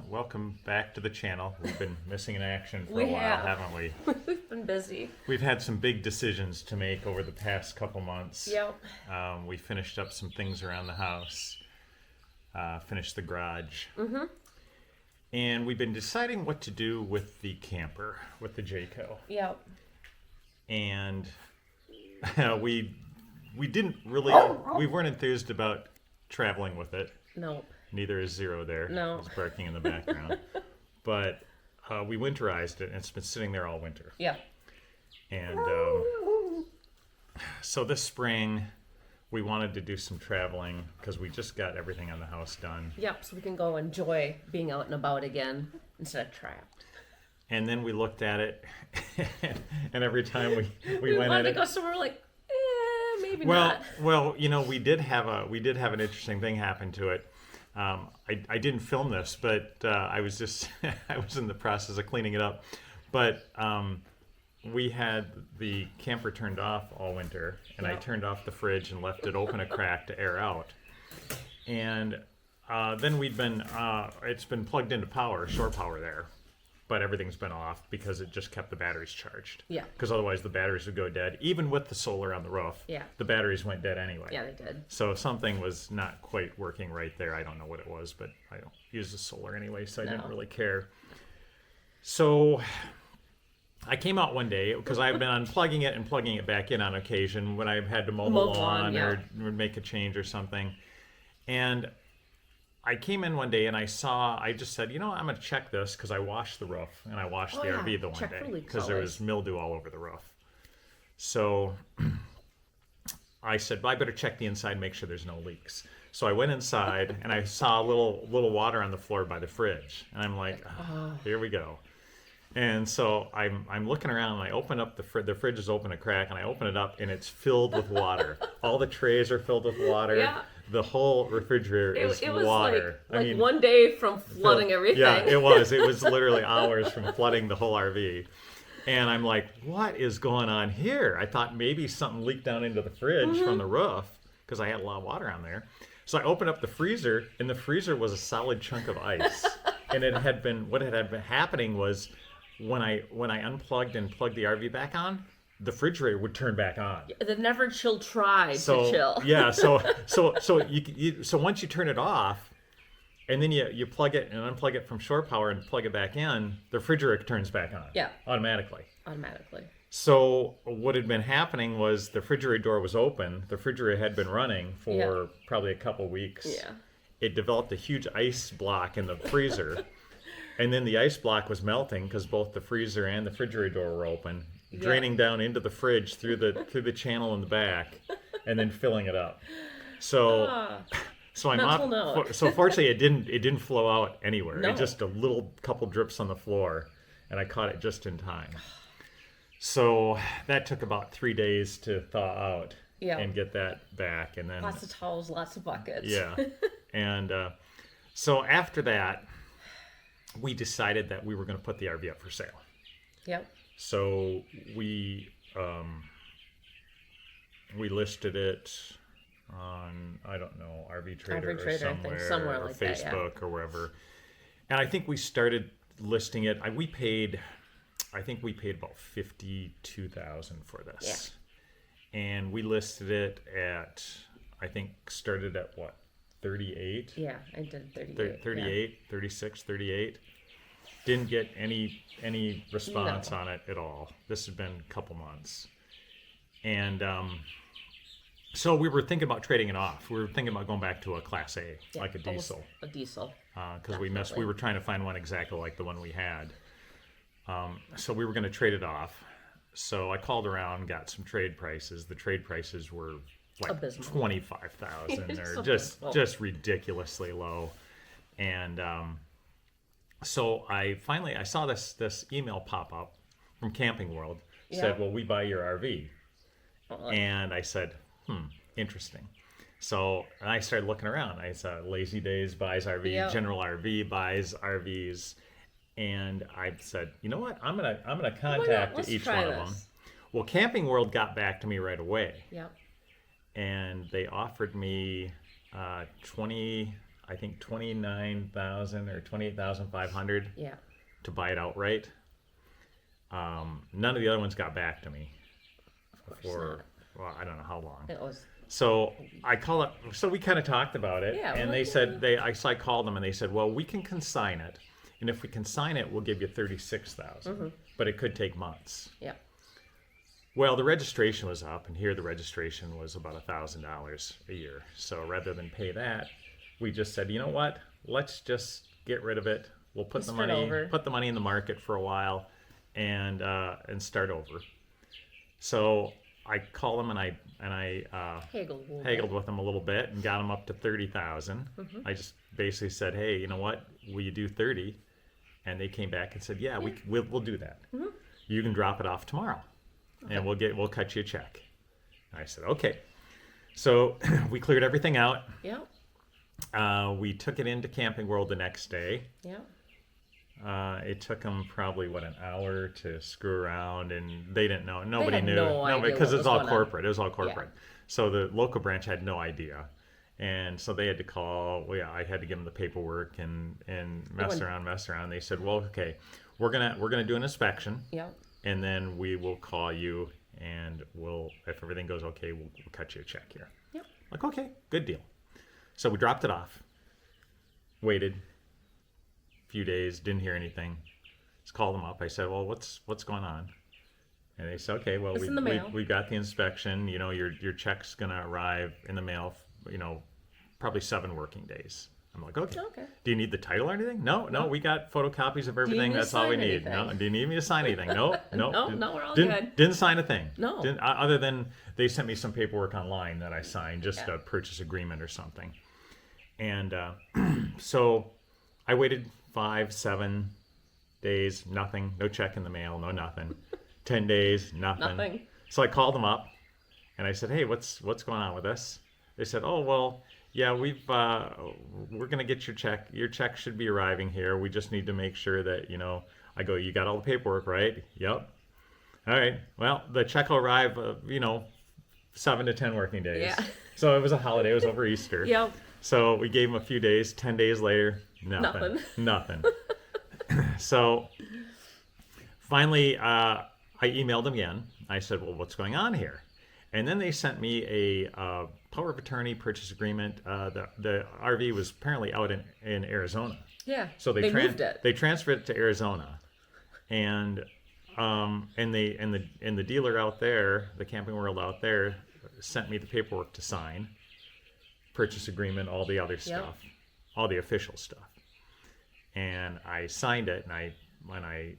Welcome back to the channel. We've been missing in action for We a while, have. haven't we? We've been busy. We've had some big decisions to make over the past couple months. Yep. We finished up some things around the house, finished the garage. Mm-hmm. And we've been deciding what to do with the camper, with the Jayco. Yep. And we didn't really, we weren't enthused about traveling with it. Nope. Neither is Zero there. No. He's barking in the background. But we winterized it, and it's been sitting there all winter. Yeah. And so this spring, we wanted to do some traveling because we just got everything on the house done. Yep. So we can go enjoy being out and about again instead of trapped. And then we looked at it, and every time we went wanted at to it. go somewhere like, maybe not. Well, we did have an interesting thing happen to it. I didn't film this, but I was just I was in the process of cleaning it up. But we had the camper turned off all winter, and I Yep. turned off the fridge and left it open a crack to air out. And then it's been plugged into power, shore power there, but everything's been off because it just kept the batteries charged. Yeah. Because otherwise the batteries would go dead, even with the solar on the roof. Yeah. The batteries went dead anyway. Yeah, they did. So something was not quite working right there. I don't know what it was, but I don't use the solar anyway, so I didn't No. really care. So I came out one day because I've been unplugging it and plugging it back in on occasion when I've had to mow the Mow lawn lawn, yeah. or make a change or something. And I came in one day and I just said, I'm going to check this because I washed the roof and I washed Oh, the yeah. RV the one Check day for leaks because there always. was mildew all over the roof. So I said, well, I better check the inside and make sure there's no leaks. So I went inside and I saw a little water on the floor by the fridge. And I'm like, here we go. And so I'm looking around and I open up the fridge is open a crack and I open it up and it's filled with water. All the trays are filled with water. Yeah. The whole refrigerator is It was water. like one day from flooding everything. Yeah, it was. It was literally hours from flooding the whole RV. And I'm like, what is going on here? I thought maybe something leaked down into the fridge from the roof because I had a lot of water on there. So I opened up the freezer, and the freezer was a solid chunk of ice. And what had been happening was when I unplugged and plugged the RV back on, the refrigerator would turn back on. The never chill tried to chill. Yeah, so once you turn it off, and then you plug it and unplug it from shore power and plug it back in, the refrigerator turns back on. Yeah. Automatically. So what had been happening was the refrigerator door was open. The refrigerator had been running for probably a couple weeks. Yeah. It developed a huge ice block in the freezer, and then the ice block was melting because both the freezer and the refrigerator door were open, draining down into the fridge through the channel in the back, and then filling it up. So. So so fortunately it didn't flow out anywhere. No. It just a little couple drips on the floor, and I caught it just in time. So that took about 3 days to thaw out and get that back, and then Lots of towels, lots of buckets. yeah, and so after that, we decided that we were going to put the RV up for sale. Yep. So we listed it on, I don't know, RV Trader or somewhere or like that, yeah. Facebook or wherever. And I think we started listing it. I think we paid about $52,000 for this. Yeah. And we listed it at, I think started at what, 38? Yeah, I did 38. 38, 36, 38. Didn't get any response on it at all. This has been a couple months. And so we were thinking about trading it off. We were thinking about going back to a Class A, like a diesel. A diesel. Because we were trying to find one exactly like the one we had. So we were going to trade it off. So I called around, got some trade prices. The trade prices were like abysmal. $25,000 or Abysmal. just ridiculously low. And so I saw this email pop up from Camping World. Said, well, we buy your RV. And I said, interesting. So I started looking around. I saw Lazy Days buys RV, General RV buys RVs, and I said, you know what? I'm gonna contact each one of them. Well, Camping World got back to me right away. Yep. And they offered me I think 29,000 or 28,500 Yeah. to buy it outright. None of the other ones got back to me Of course for, well, I don't know how long. not. It was. So I call it. So we kind of talked about it, Yeah, and well, they said so I called them and they said, well, we can consign it, and if we consign it, we'll give you 36,000, but it could take months. Yeah. Well, the registration was up, and here the registration was about $1,000 a year. So rather than pay that, we just said, you know what? Let's just get rid of it. We'll put the money in the market for a while, and start over. So I called them and I haggled with them a little bit and got them up to 30,000. I just basically said, hey, you know what? Will you do 30? And they came back and said, yeah. we'll do that. You can drop it off tomorrow, and we'll cut you a check. And I said, okay. So we cleared everything out. Yeah. We took it into Camping World the next day. Yeah. It took them probably an hour to screw around, and they didn't know. Nobody had knew. no idea because what it's was all going on. corporate. It was all corporate. So the local branch had no idea, and so they had to call. Well, yeah, I had to give them the paperwork and mess around. They said, well, okay, we're gonna do an inspection. Yeah. And then we will call you, and if everything goes okay, we'll cut you a check here. Yep. Like, okay, good deal. So we dropped it off. Waited. Few days, didn't hear anything. Just called them up. I said, well, what's going on? And they said, okay, well, It's in the mail. we got the inspection. You know, your check's gonna arrive in the mail. Probably 7 working days. I'm like, okay. Do you need the title or anything? No, we got photocopies of everything. That's all we need. anything? No, do you need me to sign anything? No. No, we're all didn't, good. Didn't sign a thing. No. Other than they sent me some paperwork online that I signed, just a purchase agreement or something. And so I waited 5-7 days, nothing, no check in the mail, no nothing. 10 days, nothing. So I called them up and I said, hey, what's going on with this? They said, oh, well, yeah, we're going to get your check. Your check should be arriving here. We just need to make sure that, I go, you got all the paperwork, right? Yep. All right. Well, the check will arrive, 7 to 10 working days. Yeah. So it was a holiday. It was over Easter. Yep. So we gave them a few days. 10 days later, nothing. So finally, I emailed them again. I said, well, what's going on here? And then they sent me a power of attorney purchase agreement. The RV was apparently out in Arizona. Yeah. So they moved it. They transferred it to Arizona, and the dealer out there, the Camping World out there, sent me the paperwork to sign, purchase agreement, all the other stuff, all the official stuff. And I signed it, and I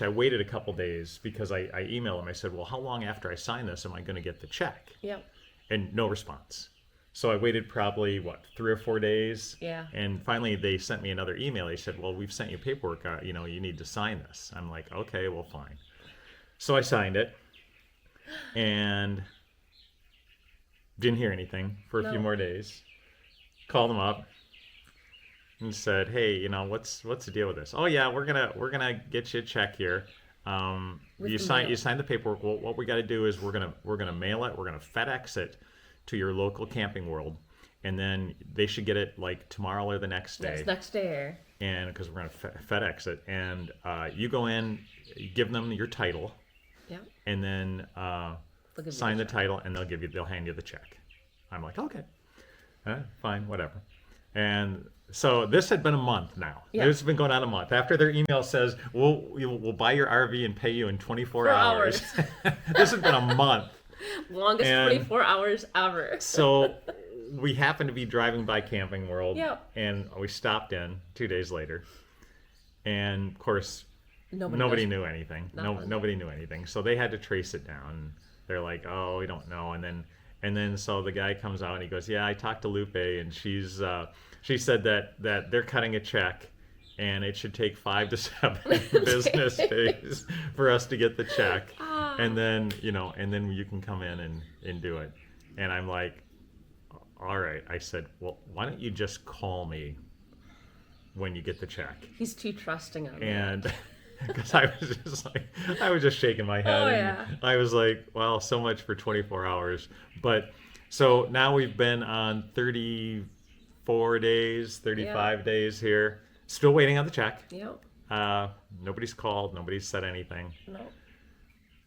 waited a couple days because I emailed them. I said, well, how long after I sign this am I going to get the check? Yep. And no response. So I waited probably, 3 or 4 days? Yeah. And finally they sent me another email. They said, well, we've sent you paperwork. You need to sign this. I'm like, okay, well, fine. So I signed it and didn't hear anything for a few more days. Called them up and said, hey, what's the deal with this? Oh yeah, we're gonna get you a check here. You sign the paperwork. Well, what we got to do is we're gonna mail it. We're gonna FedEx it to your local Camping World, and then they should get it like tomorrow or the next day. Next day. And because we're gonna FedEx it, and you go in, you give them your title. Yeah. And then sign the title, and they'll hand you the check. I'm like, okay, fine, whatever. And so this had been a month now. Yeah. This has been going on a month. After their email says, we'll buy your RV and pay you in 24 hours. This has been a month. Longest 24 hours ever. So we happened to be driving by Camping World. Yep. And we stopped in 2 days later. And of course, Nobody knew anything. Nobody knew anything. So they had to trace it down. They're like, oh, we don't know. And then so the guy comes out and he goes, yeah, I talked to Lupe, and she said that they're cutting a check, and it should take 5 to 7 business days for us to get the check. And then you can come in and do it. And I'm like, all right. I said, well, why don't you just call me when you get the check? He's too trusting of me. And because I was just shaking my head. Oh, yeah. And I was like, well, so much for 24 hours. But so now we've been on 35 34 days, 35 days here. Still waiting on the check. Yep. Nobody's called. Nobody's said anything. No.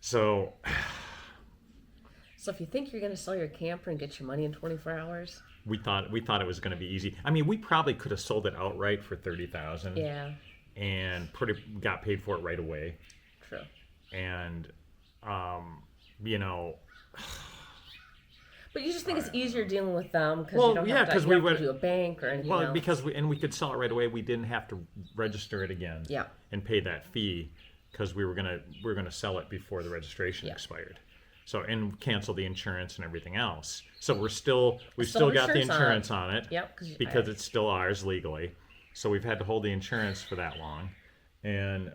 So So if you think you're going to sell your camper and get your money in 24 hours, we thought it was going to be easy. I mean, we probably could have sold it outright for $30,000. yeah, And got paid for it right away. true. And you know, But you just think it's easier dealing with them because Well, you don't yeah, have to, 'cause you we don't have would- to do a bank or anything else. because we could sell it right away. We didn't have to register it again. Yeah. And pay that fee because we were gonna sell it before the registration expired. So and cancel the insurance and everything else. So we've still got the insurance on it. Yep, because it's still ours legally. So we've had to hold the insurance for that long. And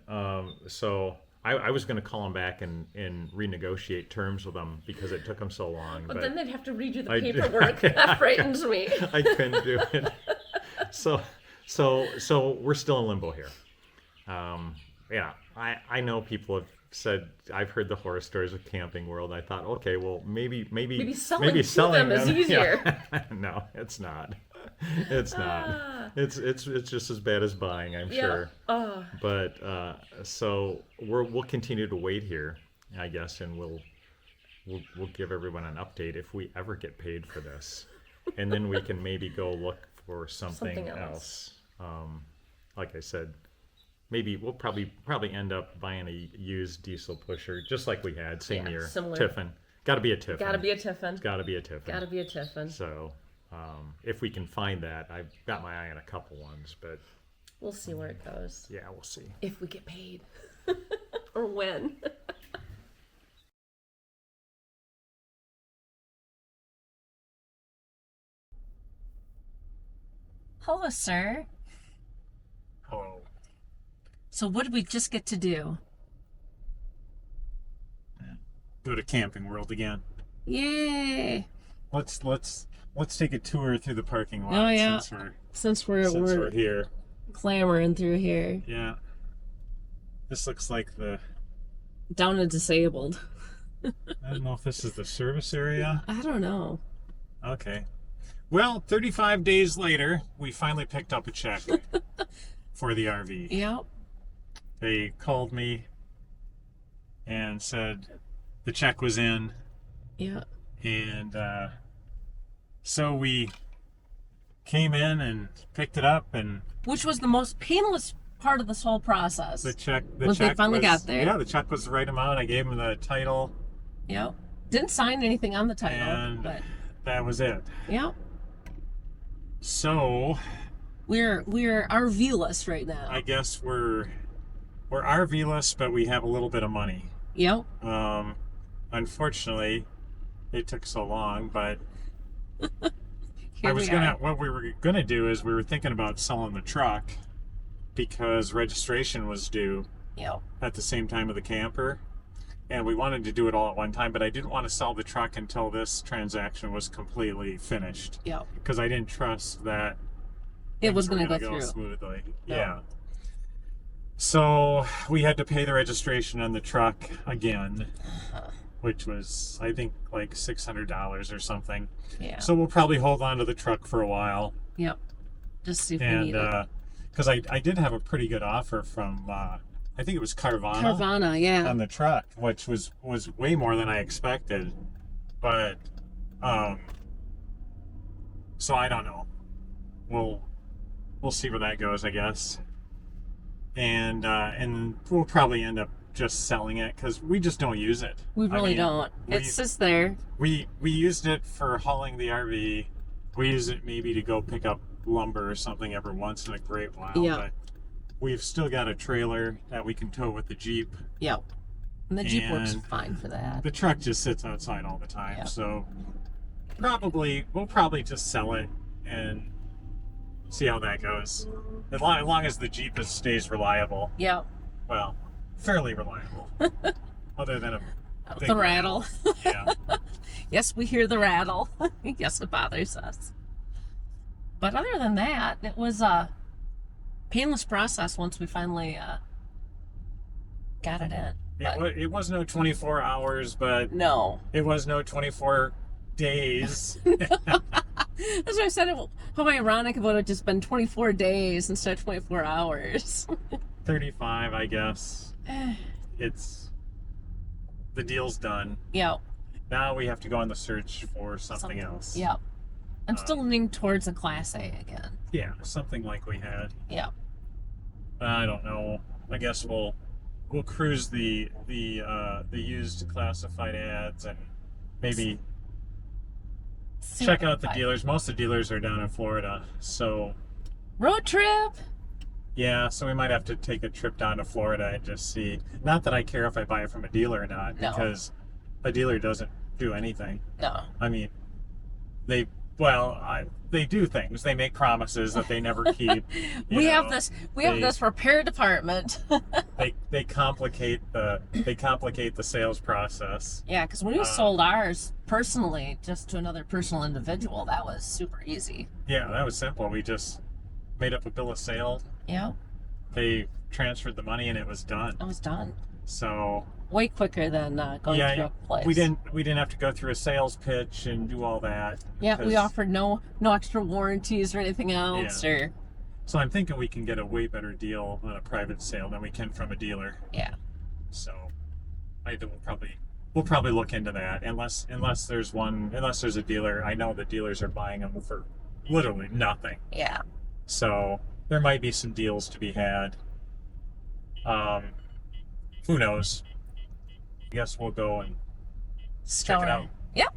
so I was going to call them back and renegotiate terms with them because it took them so long. But then they'd have to redo the I- paperwork. That frightens me. I couldn't do it. So we're still in limbo here. Yeah, I know people have said, I've heard the horror stories of Camping World. I thought, okay, well maybe selling to them is easier. Yeah. No, it's not. It's not. It's just as bad as buying, I'm sure. But so we'll continue to wait here, I guess, and we'll give everyone an update if we ever get paid for this, and then we can maybe go look for something else. Like I said, maybe we'll probably end up buying a used diesel pusher, just like we had same year. Similar. Tiffin. Got to be a Tiffin. Gotta be a Tiffin. It's got to be a Tiffin. Gotta be a Tiffin. So, if we can find that, I've got my eye on a couple ones, but We'll see where it goes. yeah, we'll see. If we get paid. Or when. Hello, sir. Hello. So what did we just get to do? Go to Camping World again. Yay! Let's take a tour through the parking lot. Oh, yeah. Since Since we're here. clamoring through here. Yeah. This looks like the. Down and disabled. I don't know if this is the service area. I don't know. Okay. Well, 35 days later, we finally picked up a check for the RV. Yep. They called me and said the check was in, Yeah. and so we came in and picked it up, and Which was the most painless part of this whole process. the check Once they finally got there. Yeah, the check was the right amount. I gave them the title, Yep. Didn't sign anything on the title, and but that was it. yep. So We're RV-less right now. I guess we're RV-less, but we have a little bit of money. Yep. Unfortunately, it took so long, but Here we are. what we were gonna do is we were thinking about selling the truck because registration was due Yep. at the same time of the camper, and we wanted to do it all at one time, but I didn't want to sell the truck until this transaction was completely finished Yep. because I didn't trust that It was things were going to go gonna through. smoothly. No. Yeah. So we had to pay the registration on the truck again, which was I think like $600 or something. Yeah. So we'll probably hold on to the truck for a while, Yep. Just see if we and need it. because I did have a pretty good offer from I think it was Carvana Carvana, yeah. on the truck, which was way more than I expected, but so I don't know. We'll see where that goes, I guess. And we'll probably end up just selling it because we just don't use it. We I really mean, don't. we- It's just there. We used it for hauling the RV. We use it maybe to go pick up lumber or something every once in a great while. Yeah. But we've still got a trailer that we can tow with the Jeep. Yep. And the Jeep works And fine for that. The truck just sits outside all the time. Yeah. So we'll probably just sell it and see how that goes. As long as the Jeep stays reliable. Yep. Well, fairly reliable. Other than a big The rattle. Yeah. Yes, we hear the rattle. Yes, it bothers us. But other than that, it was a painless process once we finally got it in. But It was no 24 hours, but no. it was no 24 days. That's why I said how ironic it would have just been 24 days instead of 24 hours. 35, I guess. It's the deal's done. Yep. Now we have to go on the search for something else. Yep. I'm still leaning towards a Class A again. Yeah, something like we had. Yep. I don't know. I guess we'll cruise the used classified ads and maybe check out the dealers. Most of the dealers are down in Florida, so road trip. yeah. So we might have to take a trip down to Florida and just see. Not that I care if I buy it from a dealer or not, No. because a dealer doesn't do anything. No. I mean, they do things. They make promises that they never keep. We have this repair department. they complicate the sales process. Yeah, because when we sold ours personally, just to another personal individual, that was super easy. Yeah, that was simple. We just made up a bill of sale. Yeah. They transferred the money and it was done. It was done. So Way quicker than going through a place. we didn't have to go through a sales pitch and do all that. Yeah, we offered no extra warranties or anything else. Yeah. Or So I'm thinking we can get a way better deal on a private sale than we can from a dealer. yeah. So we'll probably look into that unless there's a dealer. I know the dealers are buying them for literally nothing. Yeah. So there might be some deals to be had. Who knows? I guess we'll go and check it out. Yep.